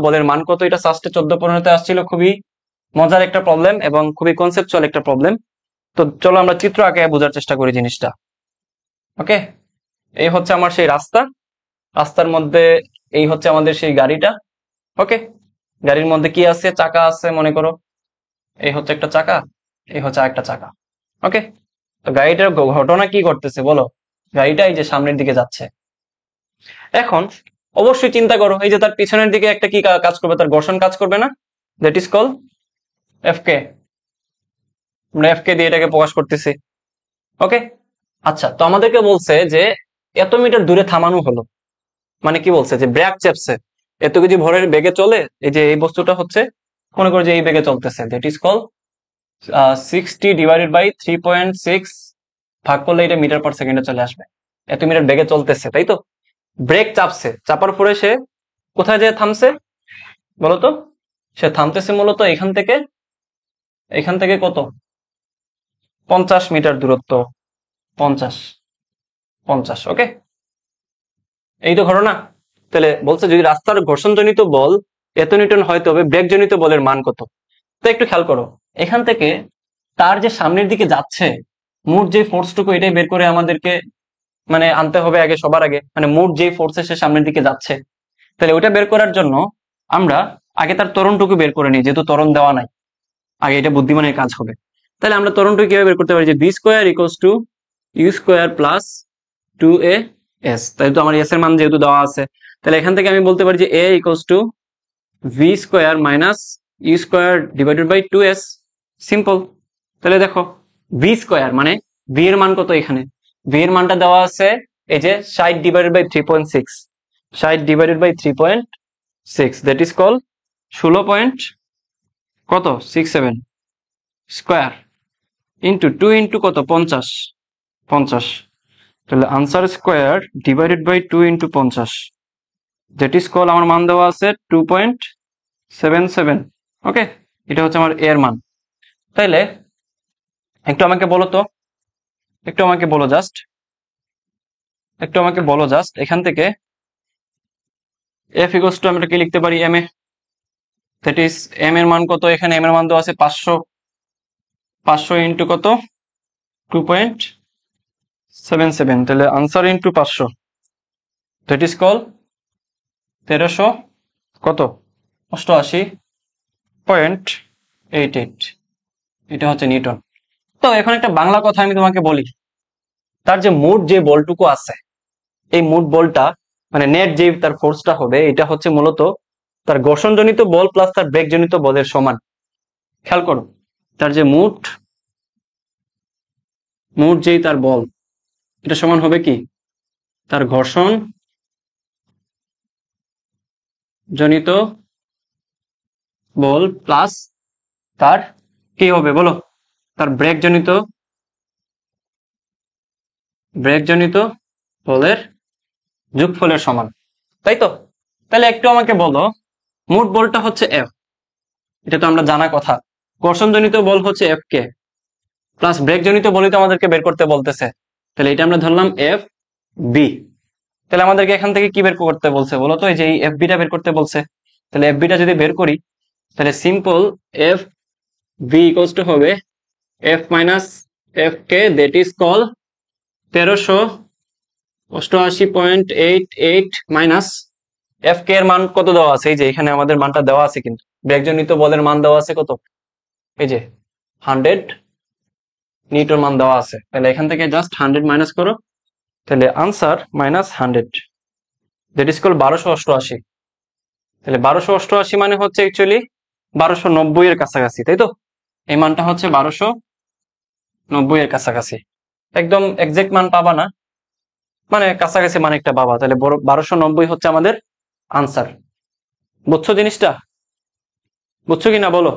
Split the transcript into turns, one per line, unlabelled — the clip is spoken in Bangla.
বলের মান কত, এটা সাস্টে 14-15 আসছিল। খুবই মজার একটা প্রবলেম এবং খুবই কনসেপচুয়াল একটা প্রবলেম। তো চলো আমরা চিত্র আঁকে বোঝার চেষ্টা করি জিনিসটা। ওকে, এই হচ্ছে আমার সেই রাস্তা, রাস্তার মধ্যে এই হচ্ছে আমাদের সেই গাড়িটা। ওকে, গাড়ির মধ্যে কি আছে, চাকা আছে মনে করো, এই হচ্ছে একটা চাকা, এই হচ্ছে আরেকটা চাকা। ওকে, তো গাড়িটার ঘটনা কি করতেছে বলো, গাড়িটা এই যে সামনের দিকে যাচ্ছে। এখন অবশ্যই চিন্তা করো, এই যে তার পিছনের দিকে একটা কি কাজ করবে, তার ঘর্ষণ কাজ করবে না? That is call FK. আমরা এফকে দিয়ে এটাকে প্রকাশ করতেছি। ওকে, আচ্ছা, তো আমাদেরকে বলছে যে এত মিটার দূরে থামানো হলো, মানে কি বলছে যে ব্রেক চেপছে, এত কেজি ভরের বেগে চলে, এই যে এই বস্তুটা হচ্ছে মনে করো যে এই বেগে চলতেছে, দ্যাট ইজ কল 60/3.6 ভাগ করলে এটা মিটার পার সেকেন্ডে চলে আসবে। এত মিটার বেগে চলতেছে, তাই তো? ব্রেক চাপছে, চাপার পরে সে কোথায় যেয়ে থামছে বলতো? সে থামতেছে মূলত এখান থেকে কত, 50 মিটার দূরত্ব, 50 50। ওকে, এই তো ঘটনা। তাহলে বলছে যদি রাস্তার ঘর্ষণজনিত বল এত নিউটন হয় তবে ব্রেকজনিত বলের মান কত। তো একটু খেয়াল করো, এখান থেকে তার যে সামনের দিকে যাচ্ছে মোট যে ফোর্সটুকু, এটাই বের করে আমাদেরকে মানে আনতে হবে আগে, সবার আগে, মানে মোট যে ফোর্সে সে সামনের দিকে যাচ্ছে। তাহলে ওইটা বের করার জন্য আমরা আগে তার ত্বরণটুকু বের করে নিই, যেহেতু ত্বরণ দেওয়া নাই, আগে এটা বুদ্ধিমানের কাজ হবে। তাহলে আমরা ত্বরণটুকু কিভাবে বের করতে পারি, যে V square equals to U square plus 2a s, তাই তো আমার এস এর মান যেহেতু দেওয়া আছে, তাহলে এখান থেকে আমি বলতে পারি যে a equals to V square minus U square divided by 2s। Simple. তাহলে দেখো ভি স্কোয়ার মানে ভি এর মান কত, এখানে ভি এর মানটা দেওয়া আছে এই যে 60/3.6, 60/3.6, দ্যাট ইজ কল 16 পয়েন্ট কত 67 স্কোয়ার ইন্টু 2 ইন্টু কত 50 50। তাহলে answer square divided by 2 into 50, that is call আমার মান দেওয়া আছে 2.77। ওকে, এটা হচ্ছে আমার এর মান। তাইলে একটু আমাকে বলো তো, একটু আমাকে বলো জাস্ট এখান থেকে এফ ইকুয়ালস টু আমরা কি লিখতে পারি, M A, that is M এর মান কত, এখানে এম এর মান দেওয়া আছে 500 ইন্টু কত 2.77, তাহলে answer into 500, that is call 1300 কত 88.88, এটা হচ্ছে নিউটন। তো এখন একটা বাংলা কথা আমি তোমাকে বলি, তার যে মোট যে বলটুকু আছে, এই মোট বলটা মানে নেট যে তার ফোর্সটা হবে, এটা হচ্ছে মূলত তার ঘর্ষণজনিত বল প্লাস তার বেগজনিত বলের সমান। খেয়াল করো, তার যে মোট যেই তার বল, এটা সমান হবে কি তার ঘর্ষণ জনিত বল প্লাস তার কি হবে বলো, তার ব্রেকজনিত বলের যোগফলের সমান, তাই তো? তাহলে একটু আমাকে বলো, মোট বলটা হচ্ছে এফ, এটা তো আমরা জানা কথা, ঘর্ষণজনিত বল হচ্ছে এফ কে, প্লাস ব্রেকজনিত বলই তো আমাদেরকে বের করতে বলতেছে, তাহলে এটা আমরা ধরলাম এফ বি। তাহলে আমাদেরকে এখান থেকে কি বের করতে বলছে বলো তো, এই যে এফ বিটা বের করতে বলছে। তাহলে এফ বিটা যদি বের করি, তাহলে simple F B equals to হবে F minus F K, that is call 1388.88 minus F K এর মান কত দেওয়া আছে, এই যে এখানে আমাদের মানটা দেওয়া আছে, কিন্তু ব্রেকজনিত বলের মান দেওয়া আছে কত, এই যে 100 নিউটন মান দেওয়া আছে। তাহলে এখান থেকে জাস্ট 100 মাইনাস করো, তাহলে answer minus 100, that is call 1288। তাহলে 1288 মানে হচ্ছে অ্যাকচুয়ালি 1290 এর কাছাকাছি, তাই তো? এই মানটা হচ্ছে 1290 এর কাছাকাছি, একদম এক্সাক্ট মান পাবা না, মানে কাছাকাছি মানে একটা পাবা। তাহলে 1290 হচ্ছে আমাদের আনসার। বুঝছো জিনিসটা? বুঝছো কিনা বলো?